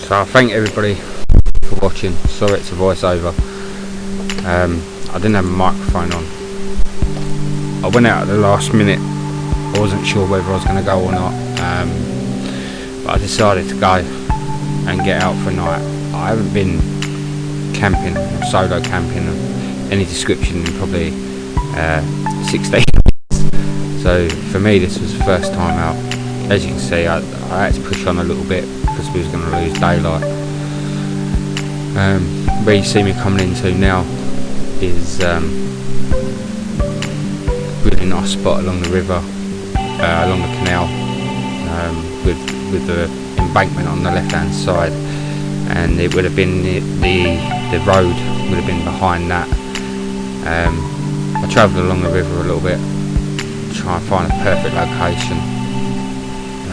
So I thank everybody for watching. Sorry it's a voiceover. I didn't have a microphone on. I went out at the last minute. I wasn't sure whether I was going to go or not, but I decided to go and get out for a night. I haven't been camping, solo camping of any description in probably 16 years. So for me this was the first time out. As you can see, I had to push on a little bit because we was going to lose daylight. Where you see me coming into now is a really nice spot along the river, along the canal, with the embankment on the left hand side, and it would have been the road would have been behind that. I travelled along the river a little bit to try and find a perfect location,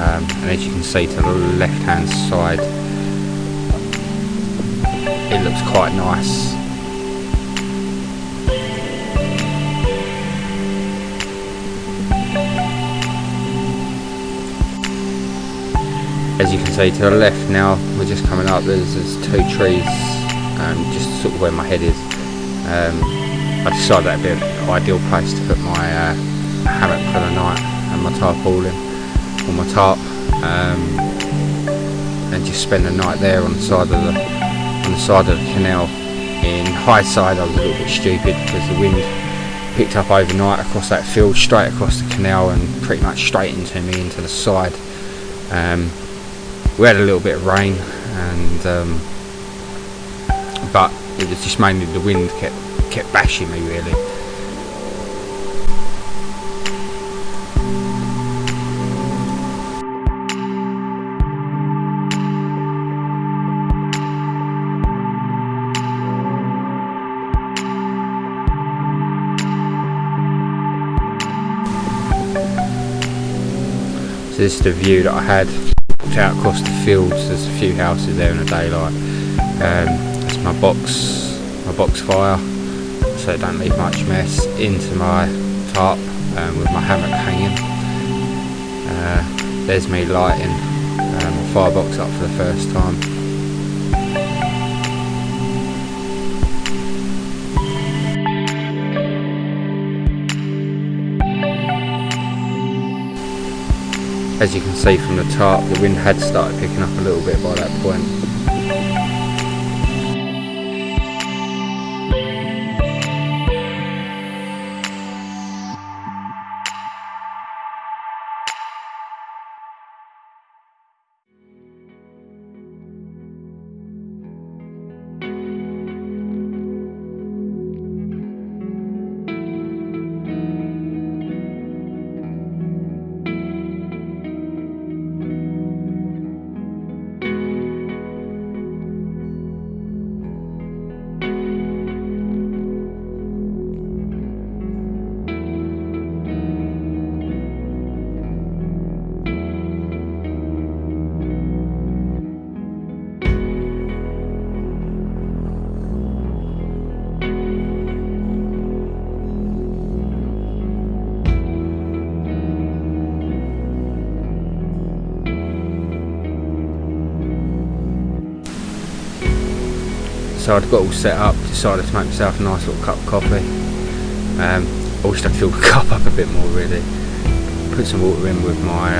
and as you can see to the left hand side it looks quite nice. As you can see to the left now, we're just coming up, there's two trees, just sort of where my head is. I decided that'd be an ideal place to put my hammock for the night and my tarpaulin, or my tarp, and just spend the night there on the side of the canal. In high side I was a little bit stupid because the wind picked up overnight across that field, straight across the canal and pretty much straight into me, into the side. We had a little bit of rain, and but it was just mainly the wind kept bashing me really. So this is the view that I had. Out across the fields, there's a few houses there in the daylight. That's my box fire, so it don't leave much mess. Into my tarp with my hammock hanging. There's me lighting my firebox up for the first time. As you can see from the tarp, the wind had started picking up a little bit by that point. So I'd got all set up, decided to make myself a nice little cup of coffee. I wished I'd filled the cup up a bit more really. Put some water in with my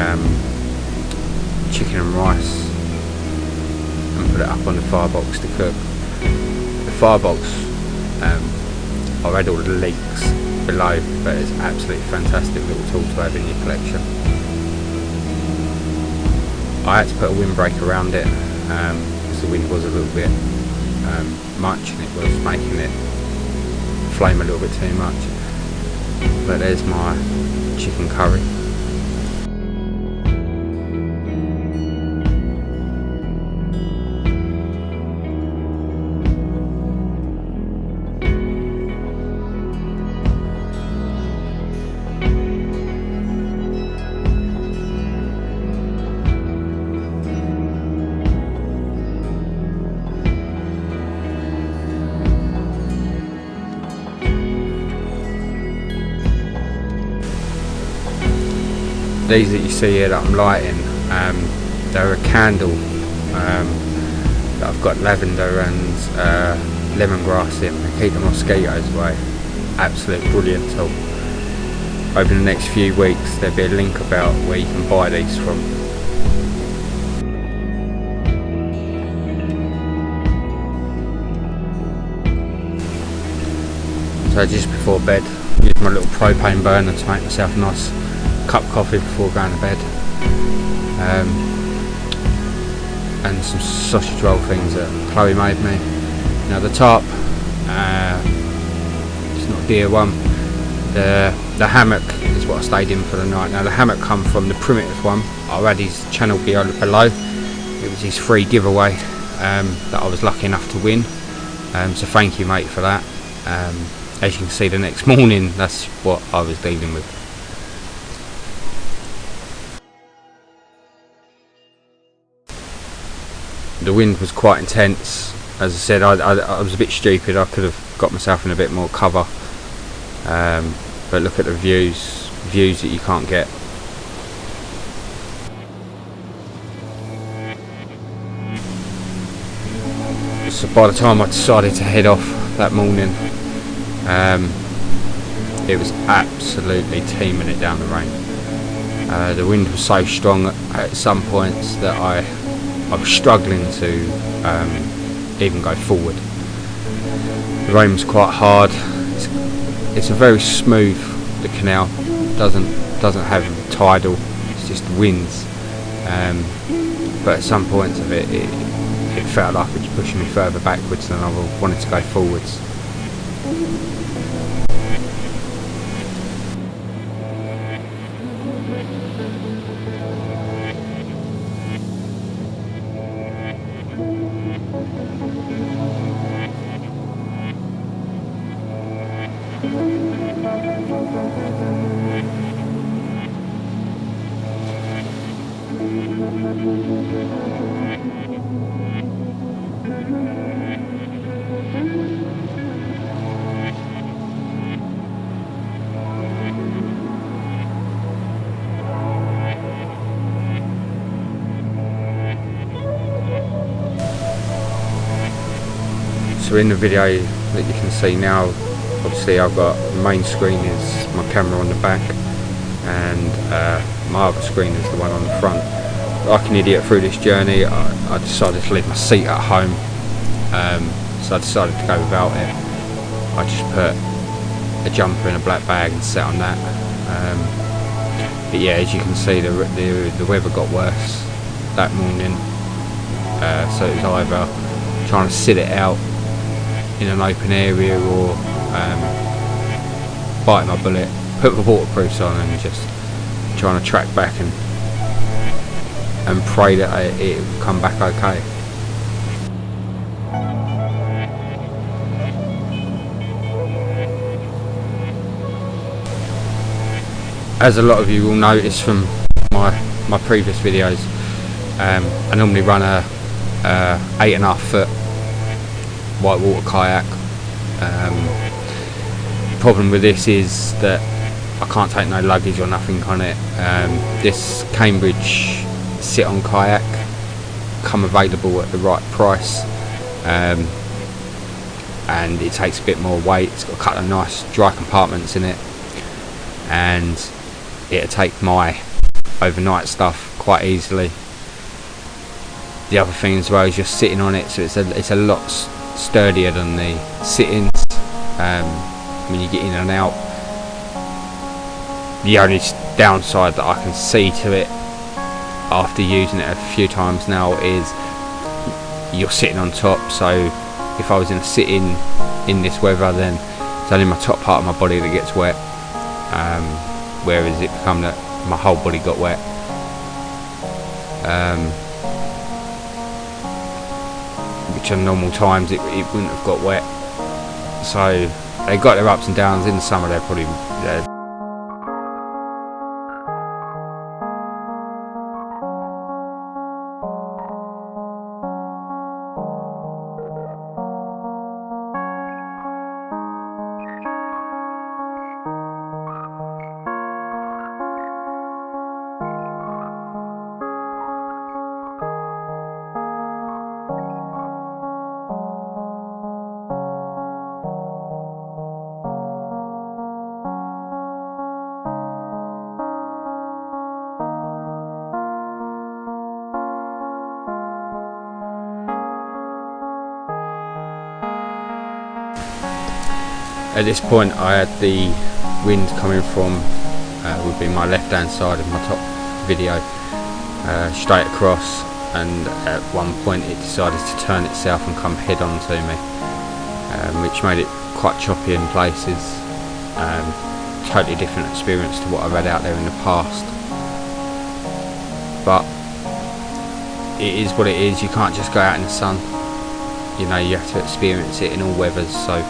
chicken and rice and put it up on the firebox to cook. The firebox, I read all the links below, but it's absolutely fantastic little tool to have in your collection. I had to put a windbreak around it because the wind was a little bit much and it was making it flame a little bit too much. But there's my chicken curry. These that you see here that I'm lighting, they're a candle that I've got lavender and lemongrass in to keep the mosquitoes away. Absolute brilliant tool. Over the next few weeks there'll be a link about where you can buy these from. So just before bed, use my little propane burner to make myself a nice cup of coffee before going to bed. And some sausage roll things that Chloe made me. Now the tarp, it's not a dear one. The hammock is what I stayed in for the night. Now the hammock come from the Primitive one. I'll add his channel below. It was his free giveaway that I was lucky enough to win. So thank you, mate, for that. As you can see, the next morning, that's what I was dealing with. The wind was quite intense. As I said, I was a bit stupid. I could have got myself in a bit more cover. But look at the views that you can't get. So by the time I decided to head off that morning, it was absolutely teeming it down the rain. The wind was so strong at some points that I was struggling to even go forward. The rain was quite hard. It's a very smooth, the canal doesn't have tidal, it's just winds. But at some points of it felt like it was pushing me further backwards than I wanted to go forwards. So in the video that you can see now, obviously I've got the main screen is my camera on the back, and my other screen is the one on the front. Like an idiot through this journey, I decided to leave my seat at home, so I decided to go without it. I just put a jumper in a black bag and sat on that. But yeah, as you can see, the weather got worse that morning, so it was either trying to sit it out in an open area or bite my bullet, put the waterproofs on and just trying to track back and pray that it would come back okay. As a lot of you will notice from my previous videos, I normally run a 8.5 foot whitewater kayak. The problem with this is that I can't take no luggage or nothing on it. This Cambridge sit-on kayak come available at the right price, and it takes a bit more weight. It's got a couple of nice dry compartments in it, and it'll take my overnight stuff quite easily. The other thing as well is you're sitting on it, so it's a lot sturdier than the sit-ins. When you get in and out, the only downside that I can see to it after using it a few times now is you're sitting on top, so if I was in a sit-in in this weather, then it's only my top part of my body that gets wet, whereas it become that my whole body got wet. Which on normal times it wouldn't have got wet. So they got their ups and downs. In the summer they're probably At this point I had the wind coming from would be my left hand side of my top video, straight across, and at one point it decided to turn itself and come head on to me, which made it quite choppy in places. Totally different experience to what I've had out there in the past, but it is what it is. You can't just go out in the sun, you know, you have to experience it in all weathers. So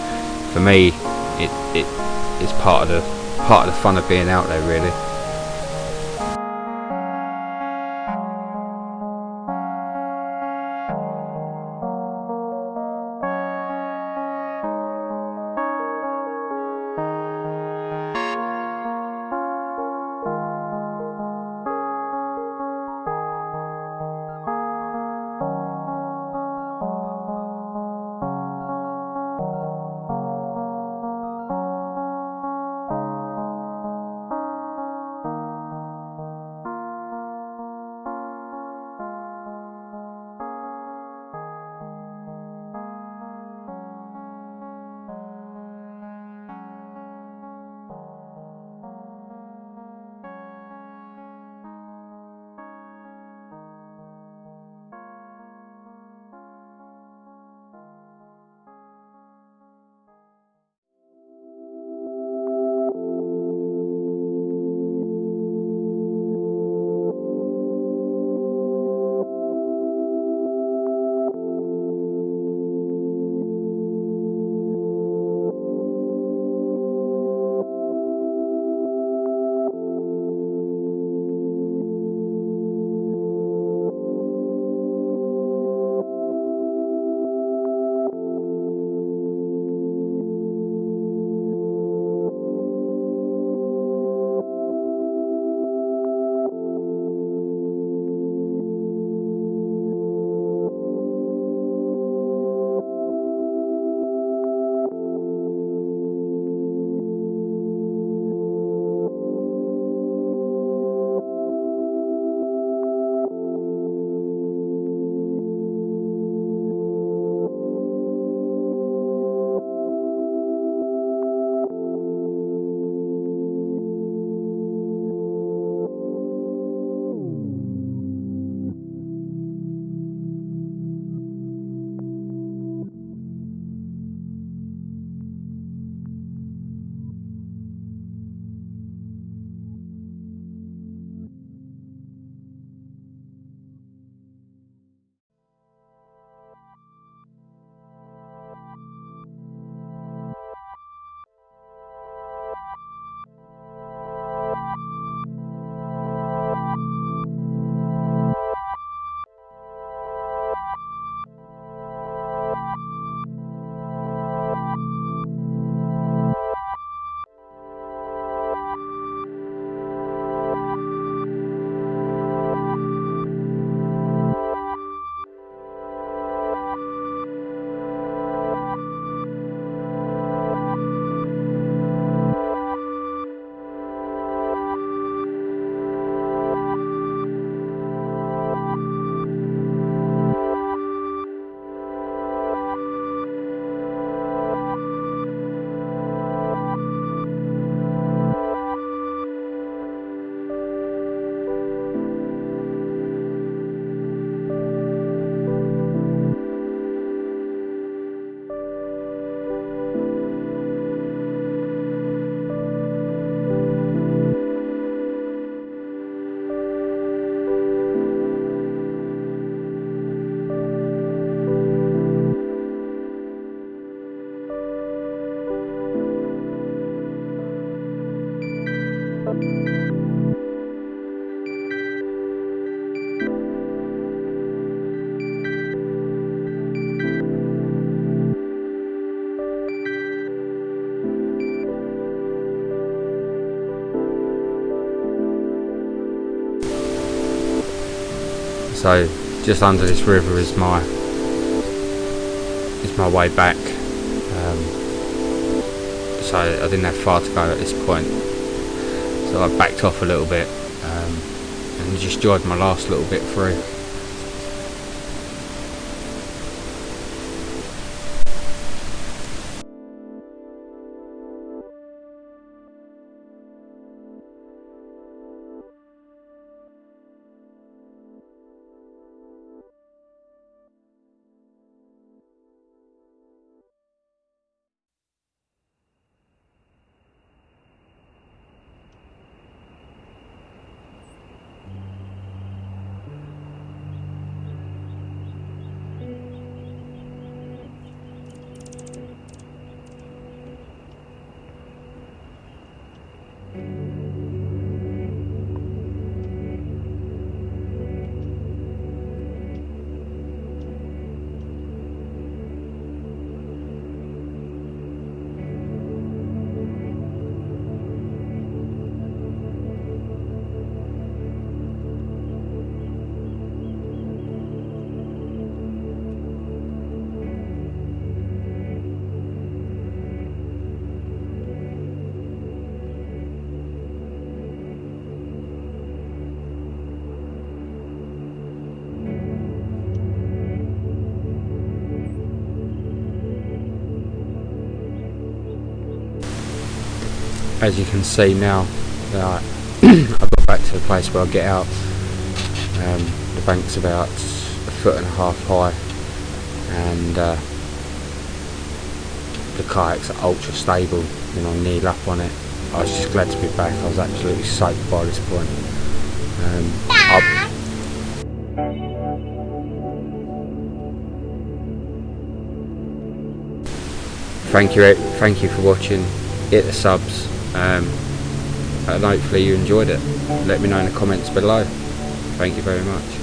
for me it's part of the fun of being out there, really. So just under this river is my way back. So I didn't have far to go at this point, so I backed off a little bit and just jogged my last little bit through. as you can see now, I've got back to the place where I get out. The bank's about 1.5 foot high, and the kayaks are ultra stable. You know, knee up on it. I was just glad to be back. I was absolutely soaked by this point. Thank you for watching. Hit the subs, and hopefully you enjoyed it. Let me know in the comments below. Thank you very much.